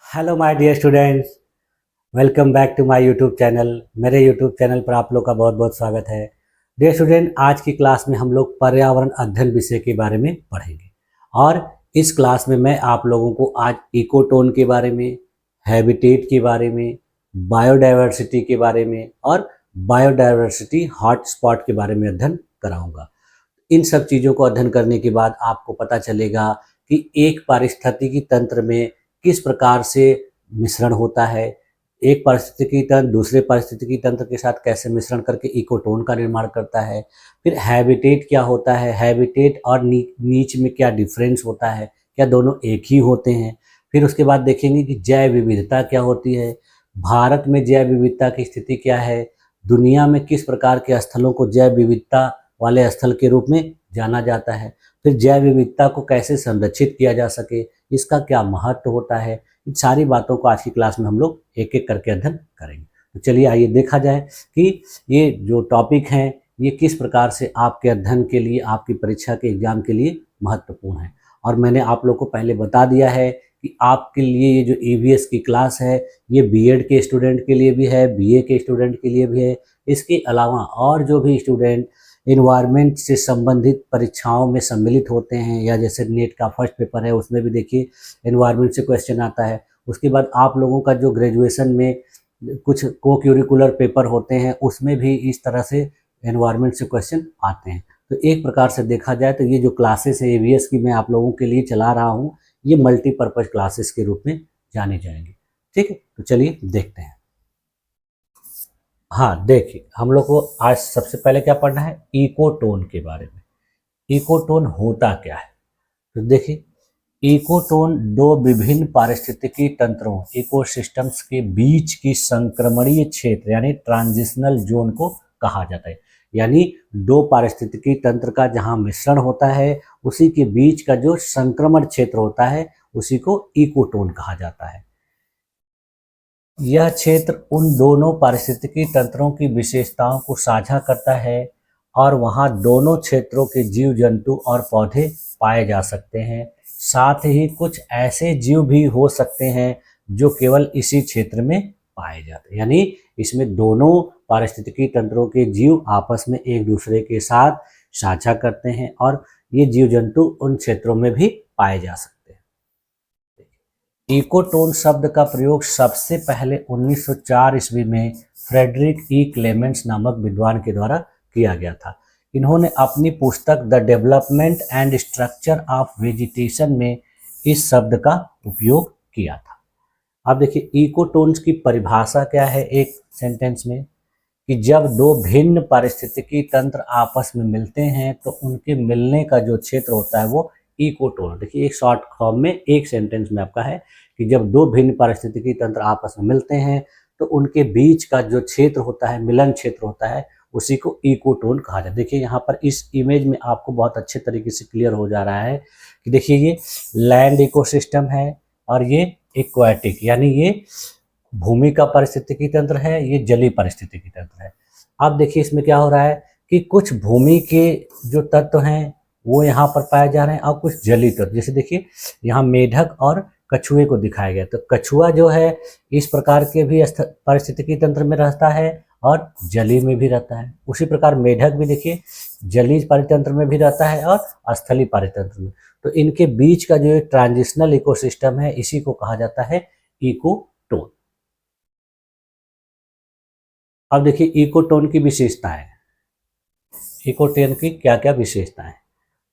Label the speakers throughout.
Speaker 1: Hello my dear students, welcome back to my YouTube channel. मेरे YouTube channel पर आप लोग का बहुत बहुत स्वागत है। डियर स्टूडेंट, आज की क्लास में हम लोग पर्यावरण अध्ययन विषय के बारे में पढ़ेंगे और इस क्लास में मैं आप लोगों को आज इकोटोन के बारे में, हैबिटेट के बारे में, बायोडाइवर्सिटी के बारे में और बायोडाइवर्सिटी हॉटस्पॉट के बारे में अध्ययन कराऊंगा। इन सब चीज़ों को अध्ययन करने के बाद आपको पता चलेगा कि एक पारिस्थितिकी तंत्र में किस प्रकार से मिश्रण होता है, एक पारिस्थितिकी तंत्र दूसरे पारिस्थितिकी तंत्र के साथ कैसे मिश्रण करके इकोटोन का निर्माण करता है, फिर हैबिटेट क्या होता है, हैबिटेट और नीच में क्या डिफरेंस होता है, क्या दोनों एक ही होते हैं। फिर उसके बाद देखेंगे कि जैव विविधता क्या होती है, भारत में जैव विविधता की स्थिति क्या है, दुनिया में किस प्रकार के स्थलों को जैव विविधता वाले स्थल के रूप में जाना जाता है, फिर जैव विविधता को कैसे संरक्षित किया जा सके, इसका क्या महत्व होता है। इन सारी बातों को आज की क्लास में हम लोग एक एक करके अध्ययन करेंगे। तो चलिए आइए देखा जाए कि ये जो टॉपिक हैं ये किस प्रकार से आपके अध्ययन के लिए, आपकी परीक्षा के एग्जाम के लिए महत्वपूर्ण है। और मैंने आप लोग को पहले बता दिया है कि आपके लिए ये जो ईवीएस की क्लास है ये बीएड के स्टूडेंट के लिए भी है, बीए के स्टूडेंट के लिए भी है। इसके अलावा और जो भी स्टूडेंट इन्वायरमेंट से संबंधित परीक्षाओं में सम्मिलित होते हैं, या जैसे नेट का फर्स्ट पेपर है उसमें भी देखिए इन्वायरमेंट से क्वेश्चन आता है। उसके बाद आप लोगों का जो ग्रेजुएशन में कुछ को करिकुलर पेपर होते हैं उसमें भी इस तरह से इन्वायरमेंट से क्वेश्चन आते हैं। तो एक प्रकार से देखा जाए तो ये जो क्लासेस है ईवीएस की मैं आप लोगों के लिए चला रहा हूँ, ये मल्टीपर्पज़ क्लासेस के रूप में जाने जाएंगे। ठीक है, तो चलिए देखते हैं। हाँ देखिए, हम लोग को आज सबसे पहले क्या पढ़ना है, इकोटोन के बारे में। इकोटोन होता क्या है, तो देखिए इकोटोन दो विभिन्न पारिस्थितिकी तंत्रों इकोसिस्टम्स के बीच की संक्रमणीय क्षेत्र यानी ट्रांजिशनल जोन को कहा जाता है। यानी दो पारिस्थितिकी तंत्र का जहां मिश्रण होता है उसी के बीच का जो संक्रमण क्षेत्र होता है उसी को इकोटोन कहा जाता है। यह क्षेत्र उन दोनों पारिस्थितिकी तंत्रों की विशेषताओं को साझा करता है और वहां दोनों क्षेत्रों के जीव जंतु और पौधे पाए जा सकते हैं। साथ ही कुछ ऐसे जीव भी हो सकते हैं जो केवल इसी क्षेत्र में पाए जाते हैं। यानी इसमें दोनों पारिस्थितिकी तंत्रों के जीव आपस में एक दूसरे के साथ साझा करते हैं और ये जीव जंतु उन क्षेत्रों में भी पाए जा सकते हैं। इकोटोन शब्द का प्रयोग सबसे पहले 1904 ईस्वी में फ्रेडरिक ई क्लेमेंट्स नामक विद्वान के द्वारा किया गया था। इन्होंने अपनी पुस्तक the development and structure of vegetation में इस शब्द का उपयोग किया था। अब देखिए इकोटोन्स की परिभाषा क्या है एक सेंटेंस में, कि जब दो भिन्न पारिस्थितिकी तंत्र आपस में मिलते हैं तो उनके मिलने का जो क्षेत्र होता है वो इकोटोन। देखिए एक शॉर्ट फॉर्म में एक सेंटेंस में आपका है कि जब दो भिन्न पारिस्थितिकी तंत्र आपस में मिलते हैं तो उनके बीच का जो क्षेत्र होता है, मिलन क्षेत्र होता है, उसी को इकोटोन कहा जाता है। देखिए यहाँ पर इस इमेज में आपको बहुत अच्छे तरीके से क्लियर हो जा रहा है कि देखिए ये लैंड इकोसिस्टम है और ये एक्वाटिक यानी ये भूमि का पारिस्थितिकी तंत्र है, ये जलीय पारिस्थितिकी तंत्र है। अब देखिए इसमें क्या हो रहा है कि कुछ भूमि के जो तत्व हैं वो यहाँ पर पाए जा रहे हैं और कुछ जलीय तत्व, जैसे देखिए यहाँ मेढक और कछुए को दिखाया गया। तो कछुआ जो है इस प्रकार के भी पारिस्थितिकी तंत्र में रहता है और जलीय में भी रहता है। उसी प्रकार मेढक भी देखिए जलीय पारितंत्र में भी रहता है और स्थलीय पारितंत्र में। तो इनके बीच का जो ट्रांजिशनल इकोसिस्टम है इसी को कहा जाता है इकोटोन। अब देखिए इकोटोन की विशेषताएं, इकोटोन की क्या क्या विशेषताएं।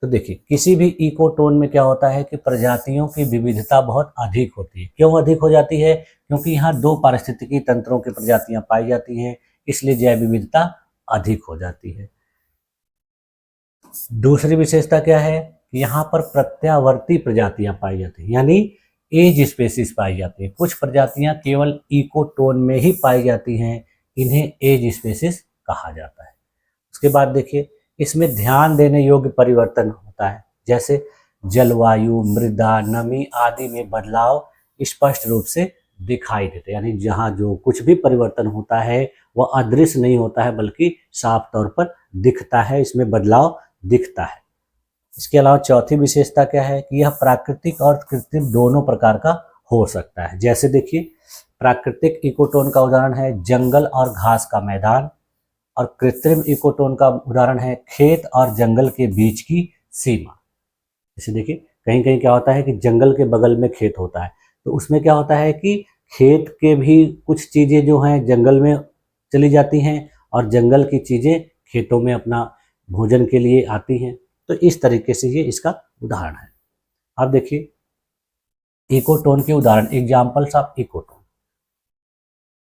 Speaker 1: तो देखिए किसी भी इकोटोन में क्या होता है कि प्रजातियों की विविधता बहुत अधिक होती है। क्यों अधिक हो जाती है? क्योंकि यहाँ दो पारिस्थितिकी तंत्रों की प्रजातियां पाई जाती हैं, इसलिए जैव विविधता अधिक हो जाती है। दूसरी विशेषता क्या है कि यहाँ पर प्रत्यावर्ती प्रजातियां पाई जाती हैं, यानी एज स्पेसिस पाई जाती है। कुछ प्रजातियां केवल इकोटोन में ही पाई जाती हैं, इन्हें एज स्पेसिस कहा जाता है। उसके बाद देखिए इसमें ध्यान देने योग्य परिवर्तन होता है, जैसे जलवायु, मृदा, नमी आदि में बदलाव स्पष्ट रूप से दिखाई देते हैं। यानी जहाँ जो कुछ भी परिवर्तन होता है वह अदृश्य नहीं होता है बल्कि साफ तौर पर दिखता है, इसमें बदलाव दिखता है। इसके अलावा चौथी विशेषता क्या है कि यह प्राकृतिक और कृत्रिम दोनों प्रकार का हो सकता है। जैसे देखिए, प्राकृतिक इकोटोन का उदाहरण है जंगल और घास का मैदान, और कृत्रिम इकोटोन का उदाहरण है खेत और जंगल के बीच की सीमा। जैसे देखिए, कहीं कहीं क्या होता है कि जंगल के बगल में खेत होता है, तो उसमें क्या होता है कि खेत के भी कुछ चीज़ें जो हैं जंगल में चली जाती हैं और जंगल की चीज़ें खेतों में अपना भोजन के लिए आती हैं। तो इस तरीके से ये इसका उदाहरण है। अब देखिए, इकोटोन के उदाहरण, एग्जाम्पल्स ऑफ इकोटोन।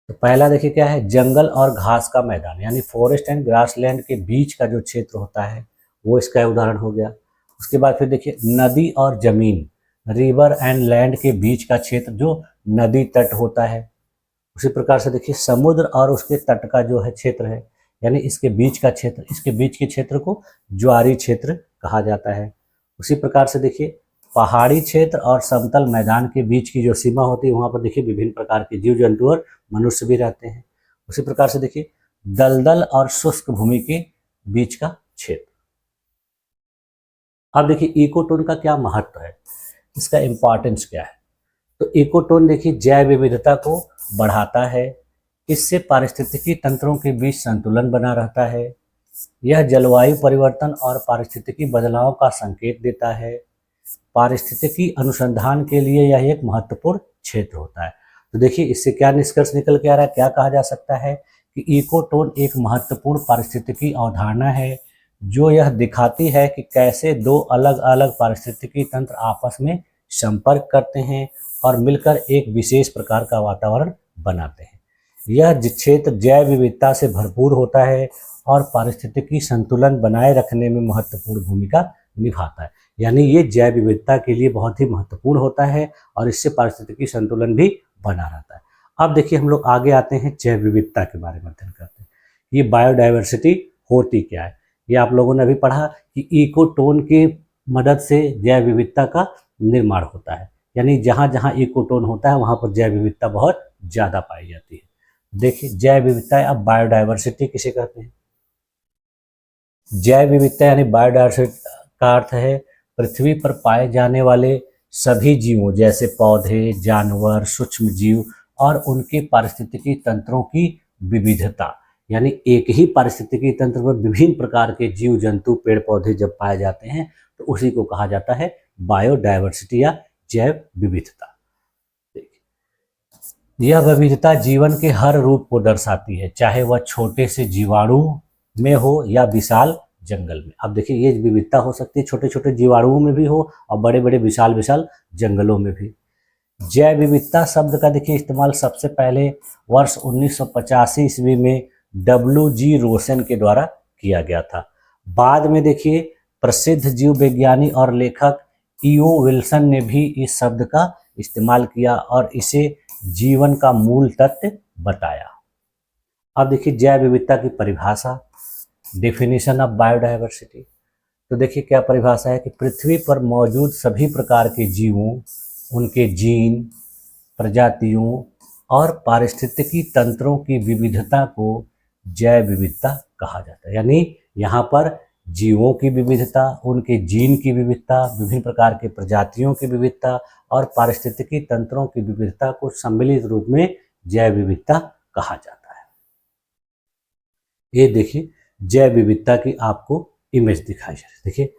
Speaker 1: तो पहला देखिए क्या है, जंगल और घास का मैदान, यानी फॉरेस्ट एंड ग्रासलैंड के बीच का जो क्षेत्र होता है वो इसका उदाहरण हो गया। उसके बाद फिर देखिए, नदी और जमीन, रिवर एंड लैंड के बीच का क्षेत्र जो नदी तट होता है। उसी प्रकार से देखिए, समुद्र और उसके तट का जो है क्षेत्र है, यानी इसके बीच का क्षेत्र, इसके बीच के क्षेत्र को ज्वारी क्षेत्र कहा जाता है। उसी प्रकार से देखिए, पहाड़ी क्षेत्र और समतल मैदान के बीच की जो सीमा होती है वहाँ पर देखिए विभिन्न प्रकार के जीव जंतु और मनुष्य भी रहते हैं। उसी प्रकार से देखिए, दलदल और शुष्क भूमि के बीच का क्षेत्र। अब देखिए, इकोटोन का क्या महत्व है, इसका इंपॉर्टेंस क्या है। तो इकोटोन देखिए जैव विविधता को बढ़ाता है, इससे पारिस्थितिकी तंत्रों के बीच संतुलन बना रहता है, यह जलवायु परिवर्तन और पारिस्थितिकी बदलाव का संकेत देता है, पारिस्थितिकी अनुसंधान के लिए यह एक महत्वपूर्ण क्षेत्र होता है। तो देखिए, इससे क्या निष्कर्ष निकल के आ रहा है, क्या कहा जा सकता है कि इकोटोन एक महत्वपूर्ण पारिस्थितिकी अवधारणा है जो यह दिखाती है कि कैसे दो अलग अलग पारिस्थितिकी तंत्र आपस में संपर्क करते हैं और मिलकर एक विशेष प्रकार का वातावरण बनाते हैं। यह क्षेत्र जैव विविधता से भरपूर होता है और पारिस्थितिकी संतुलन बनाए रखने में महत्वपूर्ण भूमिका निभाता है। यानी ये जैव विविधता के लिए बहुत ही महत्वपूर्ण होता है और इससे पारिस्थितिकी संतुलन भी बना रहता है। अब देखिए, हम लोग आगे आते हैं जैव विविधता के बारे में अध्ययन करते हैं। ये बायोडाइवर्सिटी होती क्या है, ये आप लोगों ने भी पढ़ा कि इकोटोन की मदद से जैव विविधता का निर्माण होता है, यानी जहाँ जहाँ इकोटोन होता है वहाँ पर जैव विविधता बहुत ज़्यादा पाई जाती है। देखिए, जैव विविधता, अब बायोडाइवर्सिटी किसे कहते हैं। जैव विविधता यानी बायोडाइवर्सिटी का अर्थ है पृथ्वी पर पाए जाने वाले सभी जीवों जैसे पौधे, जानवर, सूक्ष्म जीव और उनके पारिस्थितिकी तंत्रों की विविधता। यानी एक ही पारिस्थितिकी तंत्र में विभिन्न प्रकार के जीव जंतु, पेड़ पौधे जब पाए जाते हैं तो उसी को कहा जाता है बायोडाइवर्सिटी या जैव विविधता। यह विविधता जीवन के हर रूप को दर्शाती है, चाहे वह छोटे से जीवाणु में हो या विशाल जंगल में। अब देखिए, ये विविधता हो सकती है छोटे छोटे जीवाणुओं में भी हो और बड़े बड़े विशाल विशाल जंगलों में भी। जैव विविधता शब्द का देखिए इस्तेमाल सबसे पहले वर्ष 1985 ईस्वी में WG रोसेन के द्वारा किया गया था। बाद में देखिए, प्रसिद्ध जीव विज्ञानी और लेखक E.O. विल्सन ने भी इस शब्द का इस्तेमाल किया और इसे जीवन का मूल तत्व बताया। अब देखिए, जैव विविधता की परिभाषा, डेफिनेशन ऑफ बायोडाइवर्सिटी। तो देखिए क्या परिभाषा है कि पृथ्वी पर मौजूद सभी प्रकार के जीवों, उनके जीन, प्रजातियों और पारिस्थितिकी तंत्रों की विविधता को जैव विविधता कहा जाता है। यानी यहाँ पर जीवों की विविधता, उनके जीन की विविधता, विभिन्न प्रकार के प्रजातियों की विविधता और पारिस्थितिकी तंत्रों की विविधता को सम्मिलित रूप में जैव विविधता कहा जाता है। ये देखिए, जैव विविधता की आपको इमेज दिखाई जा रही है। देखिए,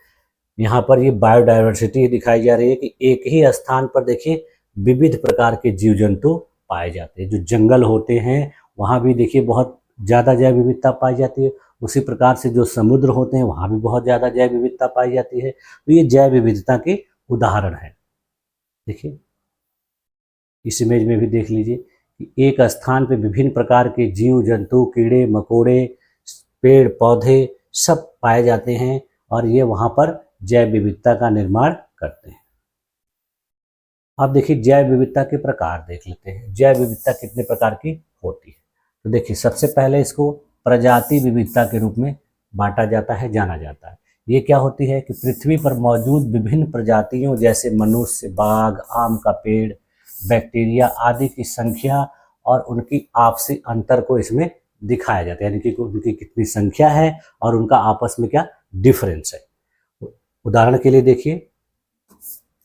Speaker 1: यहाँ पर ये बायोडाइवर्सिटी दिखाई जा रही है कि एक ही स्थान पर देखिए विविध प्रकार के जीव जंतु पाए जाते हैं। जो जंगल होते हैं वहाँ भी देखिए बहुत ज़्यादा जैव विविधता पाई जाती है। उसी प्रकार से जो समुद्र होते हैं वहाँ भी बहुत ज़्यादा जैव विविधता पाई जाती है। तो ये जैव विविधता के उदाहरण है। देखिए, इस इमेज में भी देख लीजिए कि एक स्थान पर विभिन्न प्रकार के जीव जंतु, कीड़े मकोड़े, पेड़ पौधे सब पाए जाते हैं और ये वहाँ पर जैव विविधता का निर्माण करते हैं। अब देखिए, जैव विविधता के प्रकार देख लेते हैं। जैव विविधता कितने प्रकार की होती है। तो देखिए, सबसे पहले इसको प्रजाति विविधता के रूप में बांटा जाता है, जाना जाता है। ये क्या होती है कि पृथ्वी पर मौजूद विभिन्न प्रजातियों जैसे मनुष्य, बाघ, आम का पेड़, बैक्टीरिया आदि की संख्या और उनकी आपसी अंतर को इसमें दिखाया जाता है, यानी कि उनकी कितनी संख्या है और उनका आपस में क्या डिफरेंस है। उदाहरण के लिए देखिए,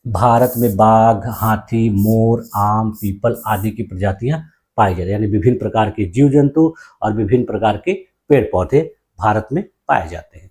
Speaker 1: भारत में बाघ, हाथी, मोर, आम, पीपल आदि की प्रजातियां पाई जाती हैं, यानी विभिन्न प्रकार के जीव जंतु और विभिन्न प्रकार के पेड़ पौधे भारत में पाए जाते हैं।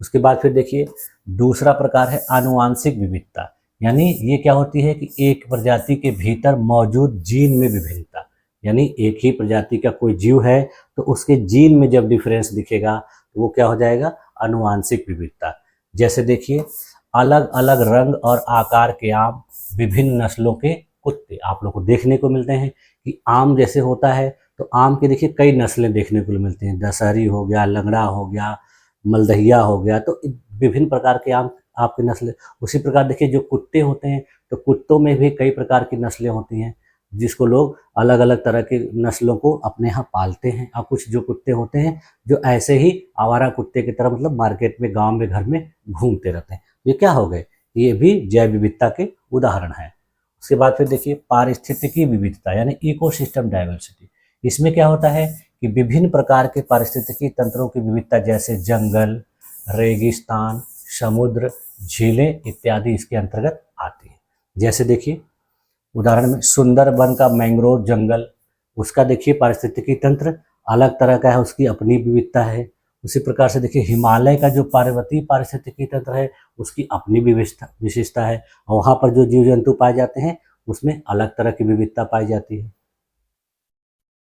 Speaker 1: उसके बाद फिर देखिए दूसरा प्रकार है आनुवांशिक विविधता, यानी ये क्या होती है कि एक प्रजाति के भीतर मौजूद जीन में विभिन्नता, यानी एक ही प्रजाति का कोई जीव है तो उसके जीन में जब डिफरेंस दिखेगा तो वो क्या हो जाएगा, आनुवांशिक विविधता। जैसे देखिए अलग अलग रंग और आकार के आम, विभिन्न नस्लों के कुत्ते आप लोग को देखने को मिलते हैं कि आम जैसे होता है तो आम के देखिए कई नस्लें देखने को मिलती हैं, दशहरी हो गया, लंगड़ा हो गया, मलदहिया हो गया, तो विभिन्न प्रकार के आम आपकी नस्लें। उसी प्रकार देखिए जो कुत्ते होते हैं तो कुत्तों में भी कई प्रकार की नस्लें होती हैं जिसको लोग अलग अलग तरह की नस्लों को अपने यहाँ पालते हैं। और कुछ जो कुत्ते होते हैं जो ऐसे ही आवारा कुत्ते की तरह मतलब मार्केट में, गांव में, घर में घूमते रहते हैं। ये क्या हो गए, ये भी जैव विविधता के उदाहरण हैं। उसके बाद फिर देखिए पारिस्थितिकी विविधता यानी इकोसिस्टम डाइवर्सिटी। इसमें क्या होता है कि विभिन्न प्रकार के पारिस्थितिकी तंत्रों की विविधता जैसे जंगल, रेगिस्तान, समुद्र, झीलें इत्यादि इसके अंतर्गत आती है। जैसे देखिए उदाहरण में सुंदरबन का मैंग्रोव जंगल, उसका देखिए पारिस्थितिकी तंत्र अलग तरह का है, उसकी अपनी विविधता है। उसी प्रकार से देखिए हिमालय का जो पर्वतीय पारिस्थितिकी तंत्र है उसकी अपनी विशेषता है, और वहाँ पर जो जीव जंतु पाए जाते हैं उसमें अलग तरह की विविधता पाई जाती है।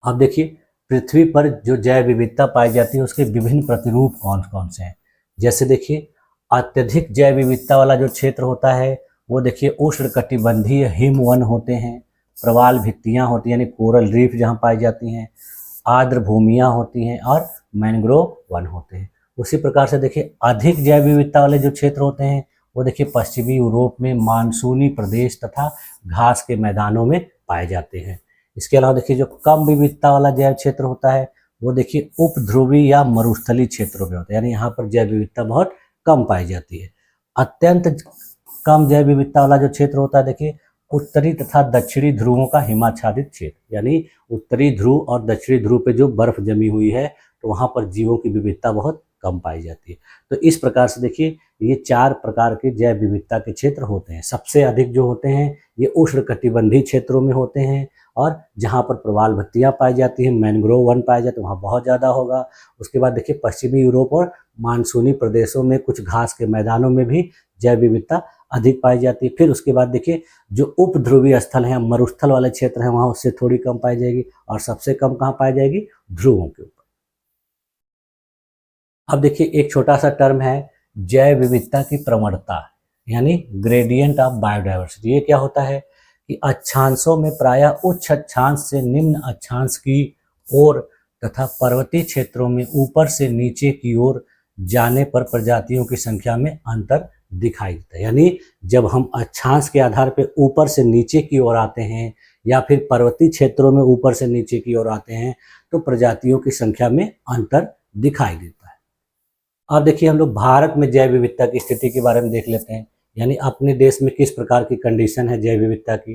Speaker 1: अब देखिए पृथ्वी पर जो जैव विविधता पाई जाती है उसके विभिन्न प्रतिरूप कौन कौन से हैं। जैसे देखिए अत्यधिक जैव विविधता वाला जो क्षेत्र होता है वो देखिए उष्णकटिबंधीय हिमवन होते हैं, प्रवाल भित्तियाँ होती हैं यानी कोरल रीफ जहाँ पाई जाती हैं, आर्द्र भूमियाँ होती हैं और मैंग्रोव वन होते हैं। उसी प्रकार से देखिए अधिक जैव विविधता वाले जो क्षेत्र होते हैं वो देखिए पश्चिमी यूरोप में मानसूनी प्रदेश तथा घास के मैदानों में पाए जाते हैं। इसके अलावा देखिए जो कम विविधता वाला जैव क्षेत्र होता है वो देखिए उपध्रुवी या मरुस्थलीय क्षेत्रों में होता है, यानी यहाँ पर जैव विविधता बहुत कम पाई जाती है। अत्यंत कम जैव विविधता वाला जो क्षेत्र होता है देखिए उत्तरी तथा दक्षिणी ध्रुवों का हिमाच्छादित क्षेत्र, यानी उत्तरी ध्रुव और दक्षिणी ध्रुव पे जो बर्फ जमी हुई है तो वहाँ पर जीवों की विविधता बहुत कम पाई जाती है। तो इस प्रकार से देखिए ये चार प्रकार के जैव विविधता के क्षेत्र होते हैं। सबसे अधिक जो होते हैं ये उष्णकटिबंधीय क्षेत्रों में होते हैं, और जहाँ पर प्रवाल भित्तियाँ पाई जाती हैं, मैंग्रोव वन पाए जाते हैं वहाँ बहुत ज़्यादा होगा। उसके बाद देखिए पश्चिमी यूरोप और मानसूनी प्रदेशों में कुछ घास के मैदानों में भी जैव विविधता अधिक पाई जाती है। फिर उसके बाद देखिए जो उपध्रुवीय स्थल हैं, मरुस्थल वाले क्षेत्र हैं, वहाँ उससे थोड़ी कम पाई जाएगी, और सबसे कम कहाँ पाई जाएगी, ध्रुवों के ऊपर। अब देखिए एक छोटा सा टर्म है जैव विविधता की प्रवणता यानी ग्रेडियंट ऑफ बायोडाइवर्सिटी। ये क्या होता है कि अक्षांशों में प्रायः उच्च अक्षांश से निम्न अक्षांश की ओर तथा पर्वतीय क्षेत्रों में ऊपर से नीचे की ओर जाने पर प्रजातियों की संख्या में अंतर दिखाई देता है। यानी जब हम अक्षांश के आधार पर ऊपर से नीचे की ओर आते हैं या फिर पर्वतीय क्षेत्रों में ऊपर से नीचे की ओर आते हैं तो प्रजातियों की संख्या में अंतर दिखाई देता है। अब देखिए हम लोग भारत में जैव विविधता की स्थिति के बारे में देख लेते हैं, यानी अपने देश में किस प्रकार की कंडीशन है जैव विविधता की।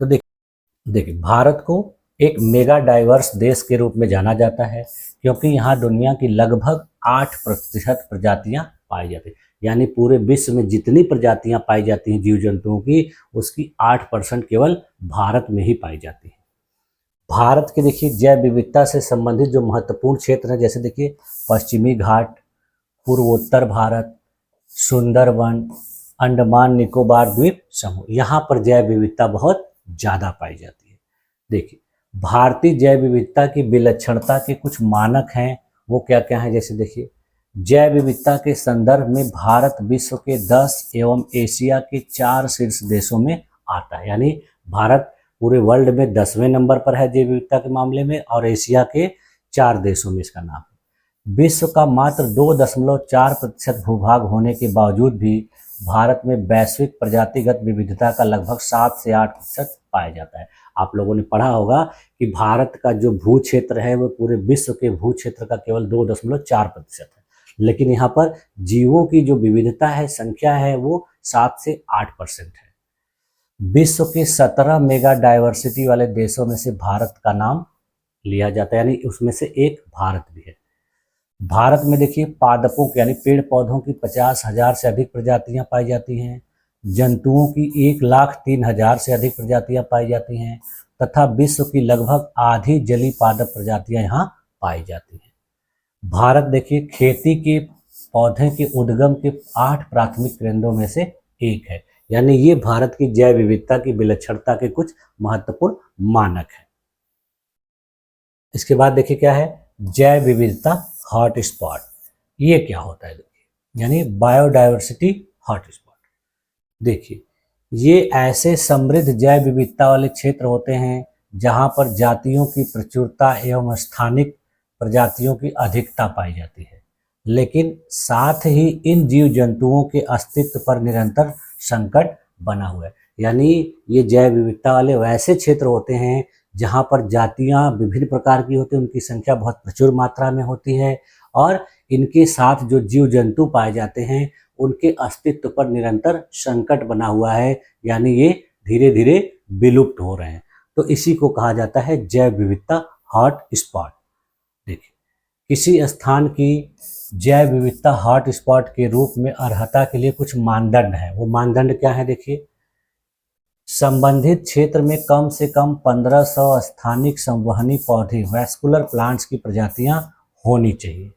Speaker 1: तो देखिए भारत को एक मेगा डाइवर्स देश के रूप में जाना जाता है क्योंकि यहाँ दुनिया की लगभग 8% प्रजातियाँ पाई जाती हैं, यानी पूरे विश्व में जितनी प्रजातियाँ पाई जाती हैं जीव जंतुओं की उसकी 8% केवल भारत में ही पाई जाती है। भारत के देखिए जैव विविधता से संबंधित जो महत्वपूर्ण क्षेत्र हैं जैसे देखिए पश्चिमी घाट, पूर्वोत्तर भारत, सुंदरवन, अंडमान निकोबार द्वीप समूह, यहाँ पर जैव विविधता बहुत ज़्यादा पाई जाती है। देखिए भारतीय जैव विविधता की विलक्षणता के कुछ मानक हैं, वो क्या क्या हैं। जैसे देखिए जैव विविधता के संदर्भ में भारत विश्व के 10 एवं एशिया के 4 शीर्ष देशों में आता है, यानी भारत पूरे वर्ल्ड में 10वें नंबर पर है जैव विविधता के मामले में, और एशिया के 4 देशों में इसका नाम है। विश्व का मात्र 2.4% भूभाग होने के बावजूद भी भारत में वैश्विक प्रजातिगत विविधता का लगभग 7 से 8% पाया जाता है। आप लोगों ने पढ़ा होगा कि भारत का जो भू क्षेत्र है वो पूरे विश्व के भू क्षेत्र का केवल 2.4% है, लेकिन यहाँ पर जीवों की जो विविधता है, संख्या है, वो 7 से 8% है। विश्व के 17 मेगा डाइवर्सिटी वाले देशों में से भारत का नाम लिया जाता है, यानी उसमें से एक भारत भी है। भारत में देखिए पादपों यानी पेड़ पौधों की 50,000 से अधिक प्रजातियां पाई जाती हैं। जंतुओं की 1,03,000 से अधिक प्रजातियां पाई जाती हैं तथा विश्व की लगभग आधी जलीय पादप प्रजातियां यहाँ पाई जाती हैं। भारत देखिए खेती के पौधे के उद्गम के 8 प्राथमिक केंद्रों में से एक है, यानी ये भारत की जैव विविधता की विलक्षणता के कुछ महत्वपूर्ण मानक है। इसके बाद देखिए क्या है जैव विविधता हॉटस्पॉट। ये क्या होता है देखिए, यानी बायोडायवर्सिटी हॉटस्पॉट। देखिए ये ऐसे समृद्ध जैव विविधता वाले क्षेत्र होते हैं जहां पर जातियों की प्रचुरता एवं स्थानिक प्रजातियों की अधिकता पाई जाती है, लेकिन साथ ही इन जीव जंतुओं के अस्तित्व पर निरंतर संकट बना हुआ है। यानी ये जैव विविधता वाले वैसे क्षेत्र होते हैं जहाँ पर जातियाँ विभिन्न प्रकार की होती हैं, उनकी संख्या बहुत प्रचुर मात्रा में होती है और इनके साथ जो जीव जंतु पाए जाते हैं उनके अस्तित्व पर निरंतर संकट बना हुआ है, यानी ये धीरे धीरे विलुप्त हो रहे हैं। तो इसी को कहा जाता है जैव विविधता हॉट स्पॉट। देखिए किसी स्थान की जैव विविधता हॉट स्पॉट के रूप में अर्हता के लिए कुछ मानदंड है। वो मानदंड क्या है देखिए, संबंधित क्षेत्र में कम से कम 1500 स्थानिक संवहनी पौधे वैस्कुलर प्लांट्स की प्रजातियां होनी चाहिए।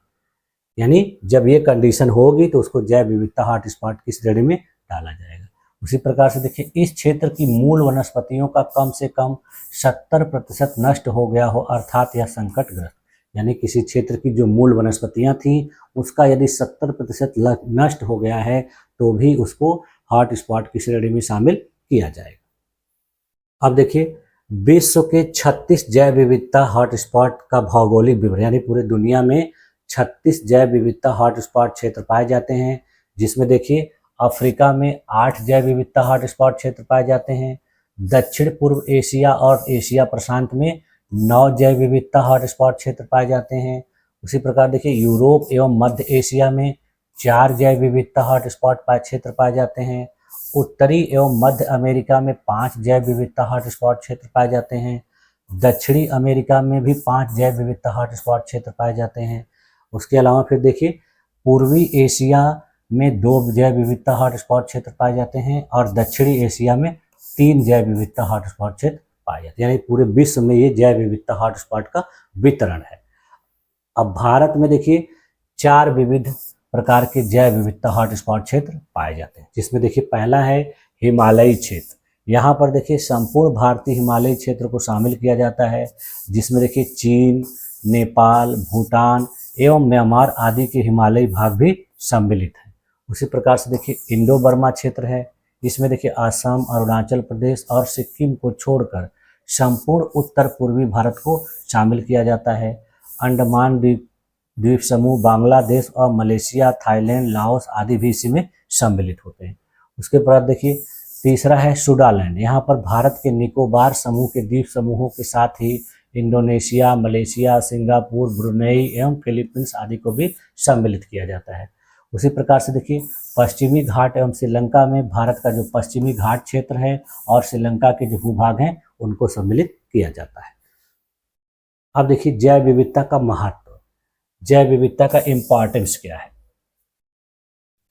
Speaker 1: यानी जब ये कंडीशन होगी तो उसको जैव विविधता हॉटस्पॉट की श्रेणी में डाला जाएगा। उसी प्रकार से देखिए इस क्षेत्र की मूल वनस्पतियों का कम से कम 70% नष्ट हो गया हो, अर्थात यह संकटग्रस्त। यानी किसी क्षेत्र की जो मूल वनस्पतियां थी उसका यदि 70% नष्ट हो गया है तो भी उसको हॉटस्पॉट की श्रेणी में शामिल किया जाएगा। अब देखिए विश्व के 36 जैव विविधता हॉटस्पॉट का भौगोलिक विवरण, यानी पूरे दुनिया में 36 जैव विविधता हॉटस्पॉट क्षेत्र पाए जाते हैं, जिसमें देखिए अफ्रीका में 8 जैव विविधता हॉटस्पॉट क्षेत्र पाए जाते हैं, दक्षिण पूर्व एशिया और एशिया प्रशांत में 9 जैव विविधता हॉटस्पॉट क्षेत्र पाए जाते हैं। उसी प्रकार देखिए यूरोप एवं मध्य एशिया में 4 जैव विविधता हॉटस्पॉट क्षेत्र पाए जाते हैं, उत्तरी एवं मध्य अमेरिका में 5 जैव विविधता हॉटस्पॉट क्षेत्र पाए जाते हैं, दक्षिणी अमेरिका में भी 5 जैव विविधता हॉटस्पॉट क्षेत्र पाए जाते हैं। उसके अलावा फिर देखिए पूर्वी एशिया में 2 जैव विविधता हॉटस्पॉट क्षेत्र पाए जाते हैं और दक्षिणी एशिया में 3 जैव विविधता हॉटस्पॉट क्षेत्र पाए जाते हैं। यानी पूरे विश्व में ये जैव विविधता हॉटस्पॉट का वितरण है। अब भारत में देखिए 4 विविध प्रकार के जैव विविधता हॉटस्पॉट क्षेत्र पाए जाते हैं, जिसमें देखिए पहला है हिमालयी क्षेत्र। यहाँ पर देखिए संपूर्ण भारतीय हिमालयी क्षेत्र को शामिल किया जाता है, जिसमें देखिए चीन, नेपाल, भूटान एवं म्यांमार आदि के हिमालयी भाग भी सम्मिलित हैं। उसी प्रकार से देखिए इंडो बर्मा क्षेत्र है, इसमें देखिए असम, अरुणाचल प्रदेश और सिक्किम को छोड़कर संपूर्ण उत्तर पूर्वी भारत को शामिल किया जाता है। अंडमान द्वीप समूह, बांग्लादेश और मलेशिया, थाईलैंड, लाओस आदि भी इसी में सम्मिलित होते हैं। उसके बाद देखिए तीसरा है सुडालैंड। यहाँ पर भारत के निकोबार समूह के द्वीप समूहों के साथ ही इंडोनेशिया, मलेशिया, सिंगापुर, ब्रुनेई एवं फिलीपींस आदि को भी सम्मिलित किया जाता है। उसी प्रकार से देखिए पश्चिमी घाट एवं श्रीलंका में भारत का जो पश्चिमी घाट क्षेत्र है और श्रीलंका के जो भूभाग हैं उनको सम्मिलित किया जाता है। अब देखिए जैव विविधता का महत्व, जैव विविधता का इम्पोर्टेंस क्या है।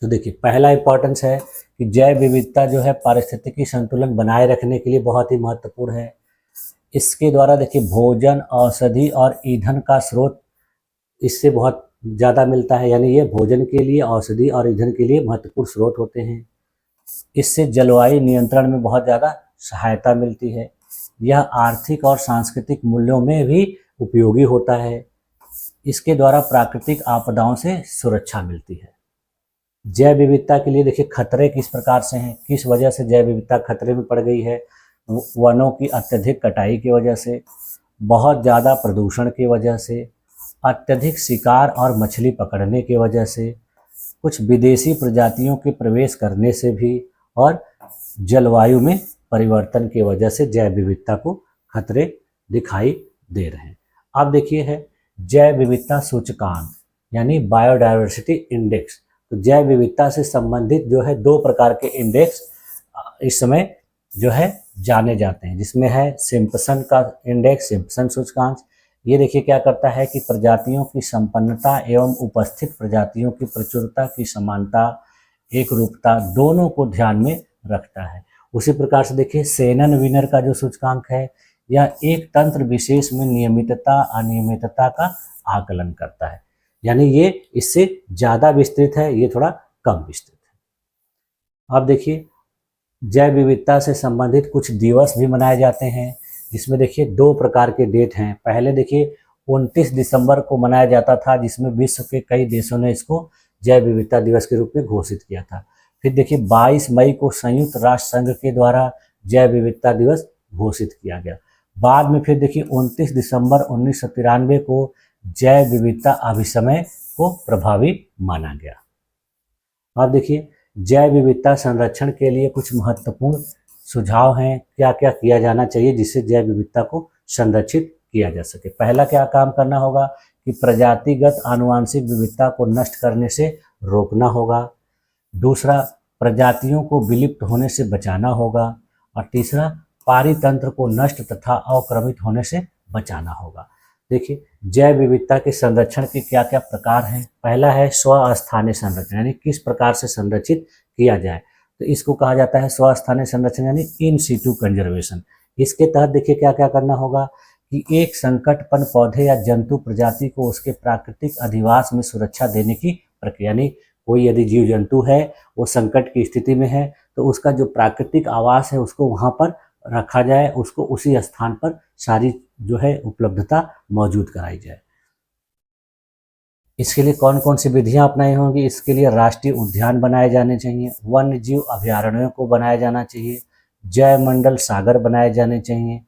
Speaker 1: तो देखिए पहला इम्पोर्टेंस है कि जैव विविधता जो है पारिस्थितिकी संतुलन बनाए रखने के लिए बहुत ही महत्वपूर्ण है। इसके द्वारा देखिए भोजन, औषधि और ईंधन का स्रोत इससे बहुत ज़्यादा मिलता है, यानी ये भोजन के लिए, औषधि और ईंधन के लिए महत्वपूर्ण स्रोत होते हैं। इससे जलवायु नियंत्रण में बहुत ज़्यादा सहायता मिलती है। यह आर्थिक और सांस्कृतिक मूल्यों में भी उपयोगी होता है। इसके द्वारा प्राकृतिक आपदाओं से सुरक्षा मिलती है। जैव विविधता के लिए देखिए खतरे किस प्रकार से हैं, किस वजह से जैव विविधता खतरे में पड़ गई है। वनों की अत्यधिक कटाई की वजह से, बहुत ज़्यादा प्रदूषण की वजह से, अत्यधिक शिकार और मछली पकड़ने की वजह से, कुछ विदेशी प्रजातियों के प्रवेश करने से भी और जलवायु में परिवर्तन की वजह से जैव विविधता को खतरे दिखाई दे रहे हैं। अब देखिए है जैव विविधता सूचकांक, यानी बायोडायवर्सिटी इंडेक्स। तो जैव विविधता से संबंधित जो है 2 प्रकार के इंडेक्स इस समय जो है जाने जाते हैं, जिसमें है सिम्पसन का इंडेक्स, सिम्पसन सूचकांक। ये देखिए क्या करता है कि प्रजातियों की संपन्नता एवं उपस्थित प्रजातियों की प्रचुरता की समानता, एक रूपता दोनों को ध्यान में रखता है। उसी प्रकार से देखिए सेनन विनर का जो सूचकांक है यह एक तंत्र विशेष में नियमितता अनियमितता का आकलन करता है, यानी ये इससे ज़्यादा विस्तृत है, ये थोड़ा कम विस्तृत है। अब देखिए जैव विविधता से संबंधित कुछ दिवस भी मनाए जाते हैं, जिसमें देखिए 2 प्रकार के डेट हैं। पहले देखिए 29 दिसंबर को मनाया जाता था, जिसमें विश्व के कई देशों ने इसको जैव विविधता दिवस के रूप में घोषित किया था। फिर देखिए 22 मई को संयुक्त राष्ट्र संघ के द्वारा जैव विविधता दिवस घोषित किया गया। बाद में फिर देखिए 29 दिसंबर 1993 को जैव विविधता अभिसमय को प्रभावी माना गया। अब देखिए जैव विविधता संरक्षण के लिए कुछ महत्वपूर्ण सुझाव हैं, क्या क्या किया जाना चाहिए जिससे जैव विविधता को संरक्षित किया जा सके। पहला क्या काम करना होगा कि प्रजातिगत आनुवांशिक विविधता को नष्ट करने से रोकना होगा। दूसरा, प्रजातियों को विलुप्त होने से बचाना होगा। और तीसरा, पारितंत्र को नष्ट तथा अवक्रमित होने से बचाना होगा। देखिए जैव विविधता के संरक्षण के क्या क्या प्रकार हैं। पहला है स्वस्थानीय संरक्षण, यानी किस प्रकार से संरक्षित किया जाए, तो इसको कहा जाता है स्वस्थानीय संरक्षण यानी इन सीटू कंजर्वेशन। इसके तहत देखिए क्या क्या करना होगा कि एक संकटपन पौधे या जंतु प्रजाति को उसके प्राकृतिक अधिवास में सुरक्षा देने की प्रक्रिया, यानी कोई यदि जीव जंतु है वो संकट की स्थिति में है तो उसका जो प्राकृतिक आवास है उसको वहाँ पर रखा जाए, उसको उसी स्थान पर सारी जो है उपलब्धता मौजूद कराई जाए। इसके लिए कौन कौन सी विधियां अपनाई होंगी, इसके लिए राष्ट्रीय उद्यान बनाए जाने चाहिए, वन्य जीव अभयारण्यों को बनाया जाना चाहिए, जैव मंडल सागर बनाए जाने चाहिए,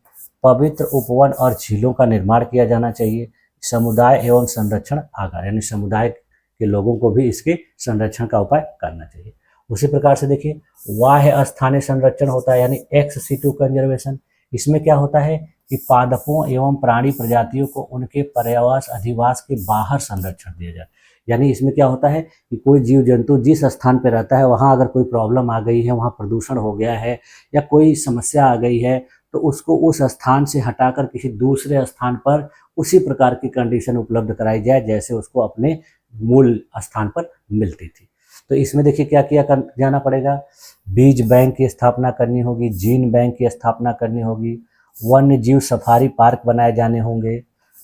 Speaker 1: पवित्र उपवन और झीलों का निर्माण किया जाना चाहिए, समुदाय एवं संरक्षण आगार, यानी समुदाय के लोगों को भी इसके संरक्षण का उपाय करना चाहिए। उसी प्रकार से देखिए बाह्य स्थानीय संरक्षण होता है, यानी एक्स सीटू कंजर्वेशन। इसमें क्या होता है कि पादपों एवं प्राणी प्रजातियों को उनके पर्यावास अधिवास के बाहर संरक्षण दिया जाए। यानी इसमें क्या होता है कि कोई जीव जंतु जिस स्थान पर रहता है वहाँ अगर कोई प्रॉब्लम आ गई है, वहाँ प्रदूषण हो गया है या कोई समस्या आ गई है, तो उसको उस स्थान से हटाकर किसी दूसरे स्थान पर उसी प्रकार की कंडीशन उपलब्ध कराई जाए जैसे उसको अपने मूल स्थान पर मिलती थी। तो इसमें देखिए क्या किया जाना पड़ेगा, बीज बैंक की स्थापना करनी होगी, जीन बैंक की स्थापना करनी होगी, वन्य जीव सफारी पार्क बनाए जाने होंगे,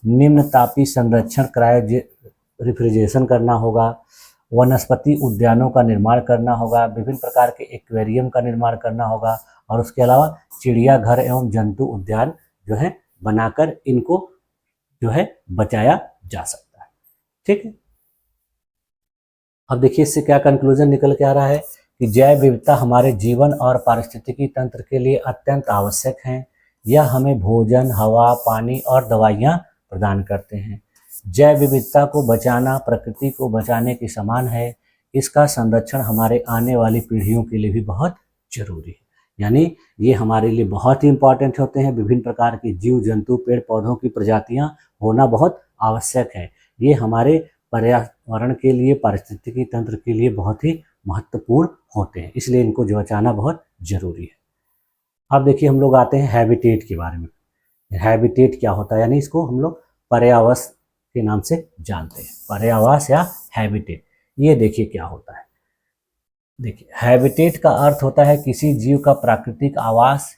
Speaker 1: निम्न तापीय संरक्षण रेफ्रिजरेशन करना होगा, वनस्पति उद्यानों का निर्माण करना होगा, विभिन्न प्रकार के एक्वेरियम का निर्माण करना होगा और उसके अलावा चिड़ियाघर एवं जंतु उद्यान जो है बनाकर इनको जो है बचाया जा सकता है। ठीक है, अब देखिए इससे क्या कंक्लूजन निकल के आ रहा है कि जैव विविधता हमारे जीवन और पारिस्थितिकी तंत्र के लिए अत्यंत आवश्यक है। यह हमें भोजन, हवा, पानी और दवाइयाँ प्रदान करते हैं। जैव विविधता को बचाना प्रकृति को बचाने के समान है। इसका संरक्षण हमारे आने वाली पीढ़ियों के लिए भी बहुत जरूरी है, यानी ये हमारे लिए बहुत ही इम्पॉर्टेंट होते हैं। विभिन्न प्रकार के जीव जंतु पेड़ पौधों की प्रजातियाँ होना बहुत आवश्यक है। ये हमारे पर्यावरण के लिए पारिस्थितिकी तंत्र के लिए बहुत ही महत्वपूर्ण होते हैं, इसलिए इनको जो बचाना बहुत जरूरी है। अब देखिए हम लोग आते हैं हैबिटेट के बारे में। हैबिटेट क्या होता है, यानी इसको हम लोग पर्यावास के नाम से जानते हैं। पर्यावास या हैबिटेट, ये देखिए क्या होता है। देखिए हैबिटेट का अर्थ होता है किसी जीव का प्राकृतिक आवास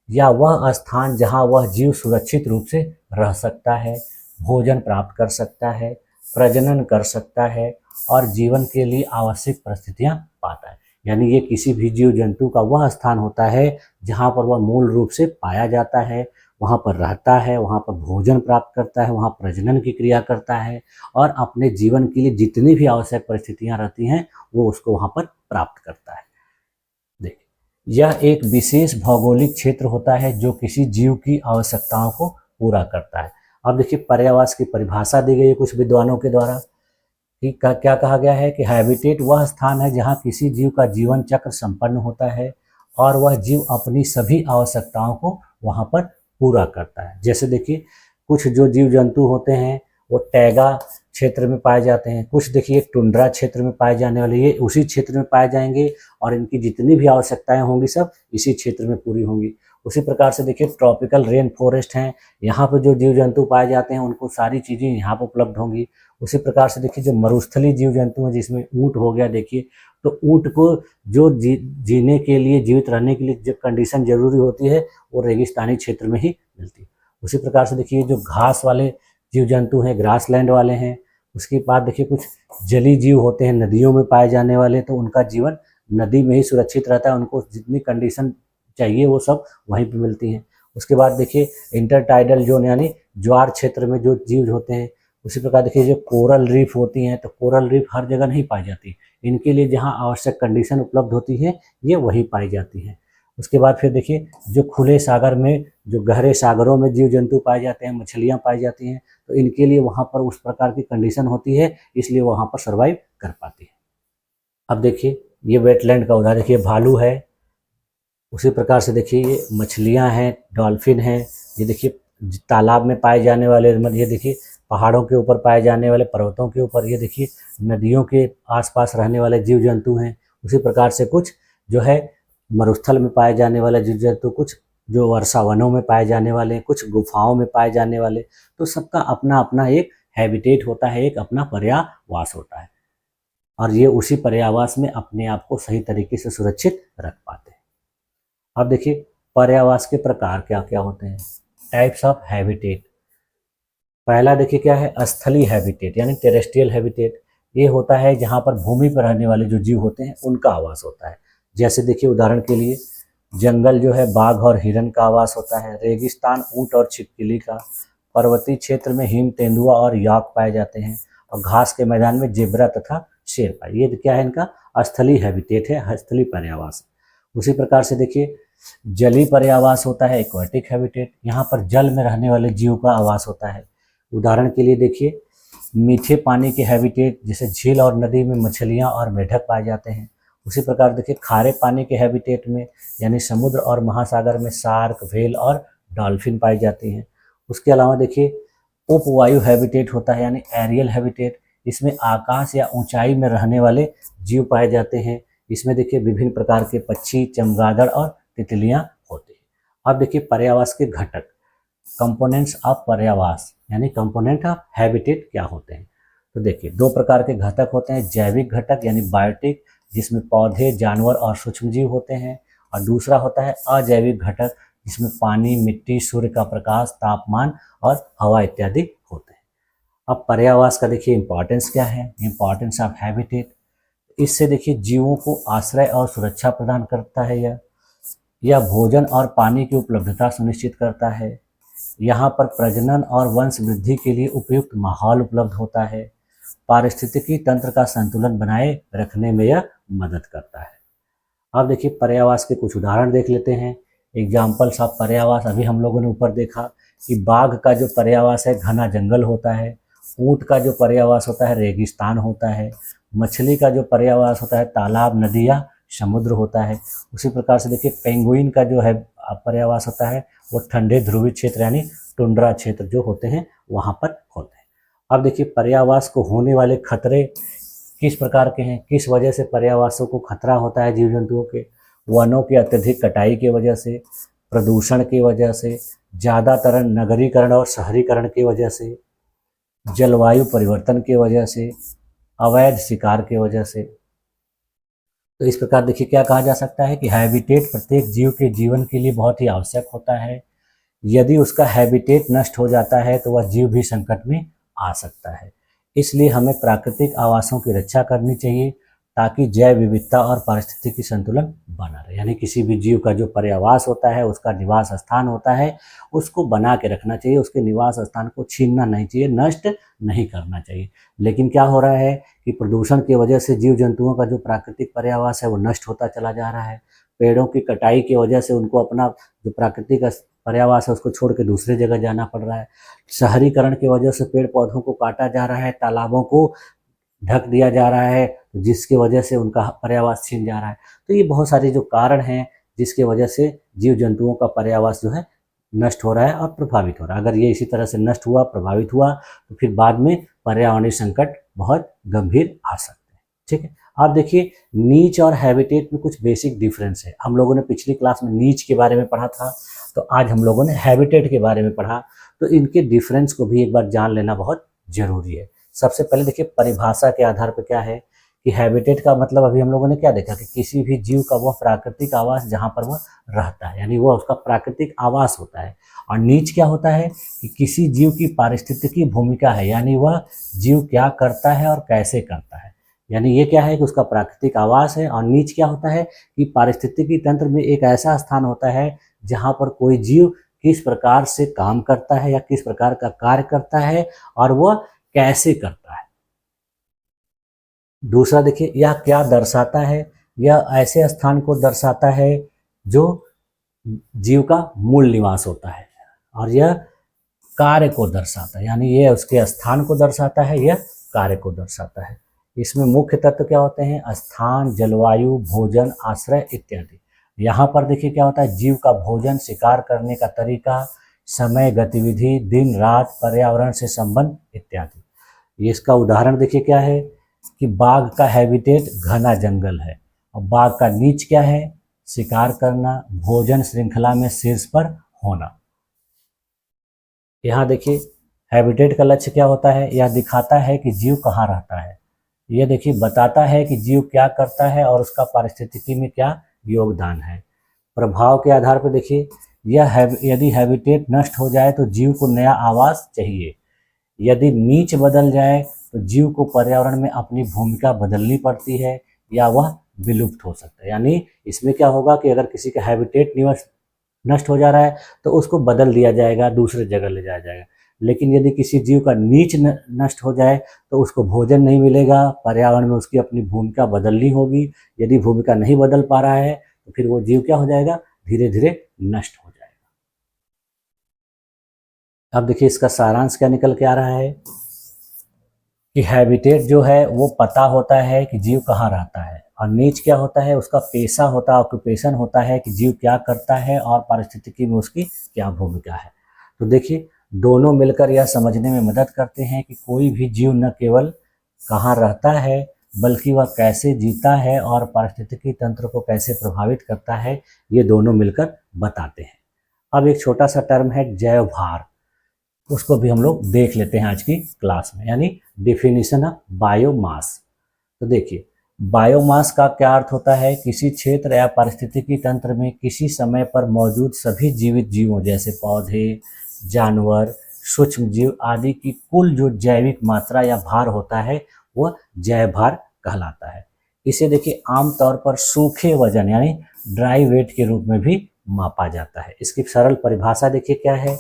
Speaker 1: या वह स्थान जहां वह जीव सुरक्षित रूप से रह सकता है, भोजन प्राप्त कर सकता है, प्रजनन कर सकता है और जीवन के लिए आवश्यक परिस्थितियां पाता है। यानी ये किसी भी जीव जंतु का वह स्थान होता है जहाँ पर वह मूल रूप से पाया जाता है, वहाँ पर रहता है, वहाँ पर भोजन प्राप्त करता है, वहाँ प्रजनन की क्रिया करता है और अपने जीवन के लिए जितनी भी आवश्यक परिस्थितियाँ रहती हैं वो उसको वहाँ पर प्राप्त करता है। देखिए यह एक विशेष भौगोलिक क्षेत्र होता है जो किसी जीव की आवश्यकताओं को पूरा करता है। अब देखिए पर्यावास की परिभाषा दी गई है कुछ विद्वानों के द्वारा कि क्या कहा गया है कि हैबिटेट वह स्थान है जहाँ किसी जीव का जीवन चक्र संपन्न होता है और वह जीव अपनी सभी आवश्यकताओं को वहाँ पर पूरा करता है। जैसे देखिए कुछ जो जीव जंतु होते हैं वो टैगा क्षेत्र में पाए जाते हैं, कुछ देखिए टुंड्रा क्षेत्र में पाए जाने वाले ये उसी क्षेत्र में पाए जाएंगे और इनकी जितनी भी आवश्यकताएं होंगी सब इसी क्षेत्र में पूरी होंगी। उसी प्रकार से देखिए ट्रॉपिकल रेन फॉरेस्ट हैं, यहाँ पे जो जीव जंतु पाए जाते हैं उनको सारी चीज़ें यहाँ पर उपलब्ध होंगी। उसी प्रकार से देखिए जो मरुस्थलीय जीव जंतु हैं जिसमें ऊँट हो गया, देखिए तो ऊँट को जो जीने के लिए, जीवित रहने के लिए जो कंडीशन जरूरी होती है वो रेगिस्तानी क्षेत्र में ही मिलती है। उसी प्रकार से देखिए जो घास वाले जीव जंतु हैं, ग्रासलैंड वाले हैं। उसके बाद देखिए कुछ जलीय जीव होते हैं, नदियों में पाए जाने वाले, तो उनका जीवन नदी में ही सुरक्षित रहता है, उनको जितनी कंडीशन चाहिए वो सब वहीं पे मिलती हैं। उसके बाद देखिए इंटरटाइडल जोन यानी ज्वार क्षेत्र में जो जीव होते हैं। उसी प्रकार देखिए जो कोरल रीफ होती हैं, तो कोरल रीफ हर जगह नहीं पाई जाती, इनके लिए जहाँ आवश्यक कंडीशन उपलब्ध होती है ये वही पाई जाती हैं। उसके बाद फिर देखिए जो खुले सागर में, जो गहरे सागरों में जीव जंतु पाए जाते हैं, मछलियाँ पाई जाती हैं, तो इनके लिए वहाँ पर उस प्रकार की कंडीशन होती है, इसलिए वहाँ पर सर्वाइव कर पाती है। अब देखिए ये वेटलैंड का उदाहरण देखिए भालू है। उसी प्रकार से देखिए ये मछलियाँ हैं, डॉल्फिन हैं। ये देखिए तालाब में पाए जाने वाले, ये देखिए पहाड़ों के ऊपर पाए जाने वाले, पर्वतों के ऊपर, ये देखिए नदियों के आसपास रहने वाले जीव जंतु हैं। उसी प्रकार से कुछ जो है मरुस्थल में पाए जाने वाले जीव जंतु, कुछ जो वर्षा वनों में पाए जाने वाले, कुछ गुफाओं में पाए जाने वाले। तो सबका अपना अपना एक हैबिटेट होता है, एक अपना पर्यावास होता है, और ये उसी पर्यावास में अपने आप को सही तरीके से सुरक्षित रख पाते हैं। अब देखिए पर्यावास के प्रकार क्या क्या होते हैं, टाइप्स ऑफ हैबिटेट। पहला देखिए क्या है, स्थलीय हैबिटेट यानी टेरेस्ट्रियल हैबिटेट। ये होता है जहाँ पर भूमि पर रहने वाले जो जीव होते हैं उनका आवास होता है। जैसे देखिए उदाहरण के लिए जंगल जो है बाघ और हिरन का आवास होता है, रेगिस्तान ऊंट और छिपकली का, पर्वतीय क्षेत्र में हिम, तेंदुआ और याक पाए जाते हैं, और घास के मैदान में जेब्रा तथा शेर पाए। ये क्या है, इनका स्थलीय हैबिटेट है, स्थलीय पर्यावास। उसी प्रकार से देखिए जलीय पर्यावास होता है, एक्वाटिक हैबिटेट। यहाँ पर जल में रहने वाले जीव का आवास होता है। उदाहरण के लिए देखिए मीठे पानी के हैबिटेट, जैसे झील और नदी में मछलियाँ और मेढक पाए जाते हैं। उसी प्रकार देखिए खारे पानी के हैबिटेट में यानी समुद्र और महासागर में शार्क, व्हेल और डॉल्फिन पाई जाती हैं। उसके अलावा देखिए उपवायु हैबिटेट होता है यानी एरियल हैबिटेट। इसमें आकाश या ऊंचाई में रहने वाले जीव पाए जाते हैं। इसमें देखिए विभिन्न प्रकार के पक्षी, चमगादड़ और तितलियां होती हैं। अब देखिए पर्यावास के घटक, कंपोनेंट्स ऑफ पर्यावास यानी कंपोनेंट ऑफ हैबिटेट क्या होते हैं। तो देखिए दो प्रकार के घटक होते हैं, जैविक घटक यानी बायोटिक, जिसमें पौधे, जानवर और सूक्ष्मजीव होते हैं, और दूसरा होता है अजैविक घटक, जिसमें पानी, मिट्टी, सूर्य का प्रकाश, तापमान और हवा इत्यादि होते हैं। अब पर्यावास का देखिए इंपॉर्टेंस क्या है, इंपॉर्टेंस ऑफ हैबिटेट। इससे देखिए जीवों को आश्रय और सुरक्षा प्रदान करता है, यह भोजन और पानी की उपलब्धता सुनिश्चित करता है। यहाँ पर प्रजनन और वंश वृद्धि के लिए उपयुक्त माहौल उपलब्ध होता है। पारिस्थितिकी तंत्र का संतुलन बनाए रखने में यह मदद करता है। अब देखिए पर्यावास के कुछ उदाहरण देख लेते हैं। एग्जाम्पल्स ऑफ पर्यावास, अभी हम लोगों ने ऊपर देखा कि बाघ का जो पर्यावास है घना जंगल होता है, ऊंट का जो पर्यावास होता है रेगिस्तान होता है, मछली का जो पर्यावास होता है तालाब, नदी या समुद्र होता है। उसी प्रकार से देखिए पेंगुइन का जो है पर्यावास होता है वो ठंडे ध्रुवीय क्षेत्र यानी टुंड्रा क्षेत्र जो होते हैं वहाँ पर होते हैं। अब देखिए पर्यावास को होने वाले खतरे किस प्रकार के हैं, किस वजह से पर्यावासों को खतरा होता है जीव जंतुओं के। वनों की अत्यधिक कटाई की वजह से, प्रदूषण की वजह से, ज़्यादातर नगरीकरण और शहरीकरण की वजह से, जलवायु परिवर्तन की वजह से, अवैध शिकार की वजह से। तो इस प्रकार देखिए क्या कहा जा सकता है कि हैबिटेट प्रत्येक जीव के जीवन के लिए बहुत ही आवश्यक होता है। यदि उसका हैबिटेट नष्ट हो जाता है तो वह जीव भी संकट में आ सकता है। इसलिए हमें प्राकृतिक आवासों की रक्षा करनी चाहिए ताकि जैव विविधता और पारिस्थितिकी संतुलन बना रहे। यानी किसी भी जीव का जो पर्यावास होता है, उसका निवास स्थान होता है, उसको बना के रखना चाहिए, उसके निवास स्थान को छीनना नहीं चाहिए, नष्ट नहीं करना चाहिए। लेकिन क्या हो रहा है कि प्रदूषण की वजह से जीव जंतुओं का जो प्राकृतिक पर्यावास है वो नष्ट होता चला जा रहा है। पेड़ों की कटाई की वजह से उनको अपना जो प्राकृतिक पर्यावास है उसको छोड़ के दूसरी जगह जाना पड़ रहा है। शहरीकरण की वजह से पेड़ पौधों को काटा जा रहा है, तालाबों को ढक दिया जा रहा है, जिसकी वजह से उनका पर्यावास छीन जा रहा है। तो ये बहुत सारे जो कारण हैं जिसकी वजह से जीव जंतुओं का पर्यावास जो है नष्ट हो रहा है और प्रभावित हो रहा है। अगर ये इसी तरह से नष्ट हुआ, प्रभावित हुआ, तो फिर बाद में पर्यावरणीय संकट बहुत गंभीर आ सकते हैं। ठीक है। अब देखिए नीच और हैबिटेट में कुछ बेसिक डिफरेंस है। हम लोगों ने पिछली क्लास में नीच के बारे में पढ़ा था, तो आज हम लोगों ने हैबिटेट के बारे में पढ़ा, तो इनके डिफरेंस को भी एक बार जान लेना बहुत जरूरी है। सबसे पहले देखिए परिभाषा के आधार पर क्या है कि हैबिटेट का मतलब अभी हम लोगों ने क्या देखा कि किसी भी जीव का वह प्राकृतिक आवास जहाँ पर वह रहता है, यानी वह उसका प्राकृतिक आवास होता है। और नीच क्या होता है कि किसी जीव की पारिस्थितिकी भूमिका है, यानी वह जीव क्या करता है और कैसे करता है। यानी ये क्या है कि उसका प्राकृतिक आवास है। और नीच क्या होता है कि पारिस्थितिकी तंत्र में एक ऐसा स्थान होता है जहाँ पर कोई जीव किस प्रकार से काम करता है या किस प्रकार का कार्य करता है और वह कैसे करता है। दूसरा देखिए यह क्या दर्शाता है, यह ऐसे स्थान को दर्शाता है जो जीव का मूल निवास होता है। और यह कार्य को दर्शाता है, यानी यह उसके स्थान को दर्शाता है, यह कार्य को दर्शाता है। इसमें मुख्य तत्व क्या होते हैं, स्थान, जलवायु, भोजन, आश्रय इत्यादि। यहाँ पर देखिए क्या होता है, जीव का भोजन, शिकार करने का तरीका, समय, गतिविधि, दिन रात, पर्यावरण से संबंध इत्यादि। ये इसका उदाहरण देखिए क्या है कि बाघ का हैबिटेट घना जंगल है और बाघ का नीच क्या है, शिकार करना, भोजन श्रृंखला में शीर्ष पर होना। यहाँ देखिए हैबिटेट का लक्ष्य क्या होता है, यह दिखाता है कि जीव कहाँ रहता है। यह देखिए बताता है कि जीव क्या करता है और उसका पारिस्थितिकी में क्या योगदान है। प्रभाव के आधार पर देखिए यदि हैबिटेट नष्ट हो जाए तो जीव को नया आवास चाहिए। यदि नीच बदल जाए तो जीव को पर्यावरण में अपनी भूमिका बदलनी पड़ती है या वह विलुप्त हो सकता है। यानी इसमें क्या होगा कि अगर किसी का हैबिटेट नष्ट हो जा रहा है तो उसको बदल दिया जाएगा, दूसरे जगह ले जाया जाएगा। लेकिन यदि किसी जीव का नीच नष्ट हो जाए तो उसको भोजन नहीं मिलेगा, पर्यावरण में उसकी अपनी भूमिका बदलनी होगी। यदि भूमिका नहीं बदल पा रहा है तो फिर वो जीव क्या हो जाएगा, धीरे धीरे नष्ट हो जाएगा। अब देखिए इसका सारांश क्या निकल के आ रहा है कि हैबिटेट जो है वो पता होता है कि जीव कहाँ रहता है, और नीच क्या होता है, उसका पेशा होता है, ऑक्यूपेशन होता है कि जीव क्या करता है और पारिस्थितिकी में उसकी क्या भूमिका है। तो देखिए दोनों मिलकर यह समझने में मदद करते हैं कि कोई भी जीव न केवल कहाँ रहता है बल्कि वह कैसे जीता है और पारिस्थितिकी तंत्र को कैसे प्रभावित करता है, ये दोनों मिलकर बताते हैं। अब एक छोटा सा टर्म है जैव भार, उसको भी हम लोग देख लेते हैं आज की क्लास में, यानी डिफिनीशन ऑफ बायोमास। तो देखिए बायोमास का क्या अर्थ होता है, किसी क्षेत्र या पारिस्थितिकी तंत्र में किसी समय पर मौजूद सभी जीवित जीवों जैसे पौधे, जानवर, सूक्ष्म जीव आदि की कुल जो जैविक मात्रा या भार होता है वह जैव भार कहलाता है। इसे देखिए आमतौर पर सूखे वजन यानी ड्राई वेट के रूप में भी मापा जाता है। इसकी सरल परिभाषा देखिए क्या है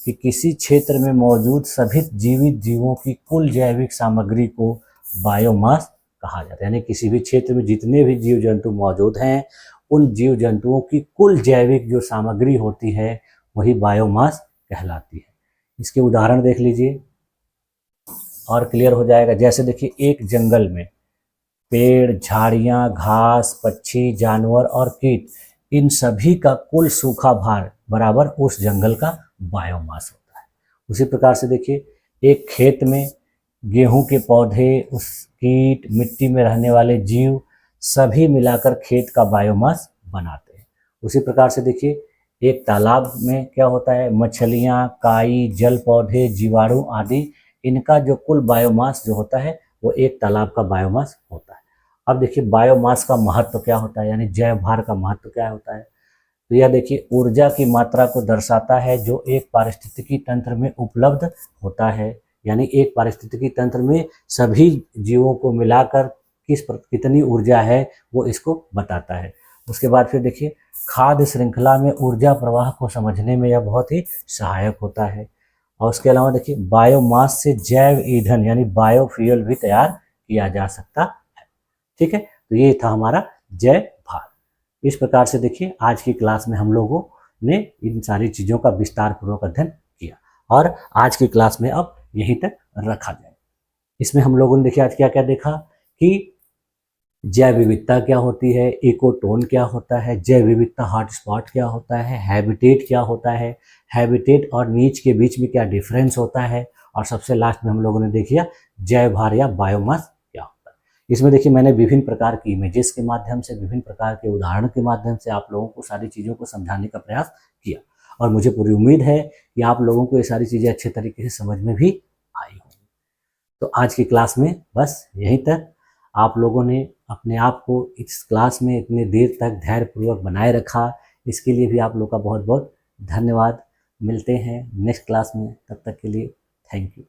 Speaker 1: कि किसी क्षेत्र में मौजूद सभी जीवित जीवों की कुल जैविक सामग्री को बायोमास कहा जाता है। यानी किसी भी क्षेत्र में जितने भी जीव जंतु मौजूद हैं उन जीव जंतुओं की कुल जैविक जो सामग्री होती है वही बायोमास कहलाती है। इसके उदाहरण देख लीजिए और क्लियर हो जाएगा। जैसे देखिए एक जंगल में पेड़, झाड़ियाँ, घास, पक्षी, जानवर और कीट, इन सभी का कुल सूखा भार बराबर उस जंगल का बायोमास होता है। उसी प्रकार से देखिए एक खेत में गेहूं के पौधे, उस कीट, मिट्टी में रहने वाले जीव सभी मिलाकर खेत का बायोमास बनाते हैं। उसी प्रकार से देखिए एक तालाब में क्या होता है, मछलियाँ, काई, जल पौधे, जीवाणु आदि, इनका जो कुल बायोमास जो होता है वो एक तालाब का बायोमास होता है। अब देखिए बायोमास का महत्व क्या होता है, यानी जैव भार का महत्व क्या होता है। तो यह देखिए ऊर्जा की मात्रा को दर्शाता है जो एक पारिस्थितिकी तंत्र में उपलब्ध होता है। यानी एक पारिस्थितिकी तंत्र में सभी जीवों को मिलाकर कितनी ऊर्जा है वो इसको बताता है। उसके बाद फिर देखिए खाद्य श्रृंखला में ऊर्जा प्रवाह को समझने में यह बहुत ही सहायक होता है। और उसके अलावा देखिए बायोमास से जैव ईंधन यानी बायोफ्यूल भी तैयार किया जा सकता है। ठीक है, तो ये था हमारा जैव भार। इस प्रकार से देखिए आज की क्लास में हम लोगों ने इन सारी चीज़ों का विस्तार पूर्वक अध्ययन किया और आज की क्लास में अब यहीं तक रखा जाए। इसमें हम लोगों ने देखिए आज क्या क्या देखा कि जैव विविधता क्या होती है, इकोटोन क्या होता है, जैव विविधता हॉटस्पॉट क्या होता है, हैबिटेट क्या होता है, हैबिटेट और नीच के बीच में क्या डिफरेंस होता है, और सबसे लास्ट में हम लोगों ने देखिए जैव भार या बायोमास क्या होता है। इसमें देखिए मैंने विभिन्न प्रकार की इमेजेस के माध्यम से, विभिन्न प्रकार के उदाहरण के माध्यम से आप लोगों को सारी चीज़ों को समझाने का प्रयास किया और मुझे पूरी उम्मीद है कि आप लोगों को ये सारी चीज़ें अच्छे तरीके से समझ में भी आई होंगी। तो आज की क्लास में बस यहीं तक। आप लोगों ने अपने आप को इस क्लास में इतने देर तक धैर्यपूर्वक बनाए रखा, इसके लिए भी आप लोग का बहुत बहुत धन्यवाद। मिलते हैं नेक्स्ट क्लास में, तब तक के लिए थैंक यू।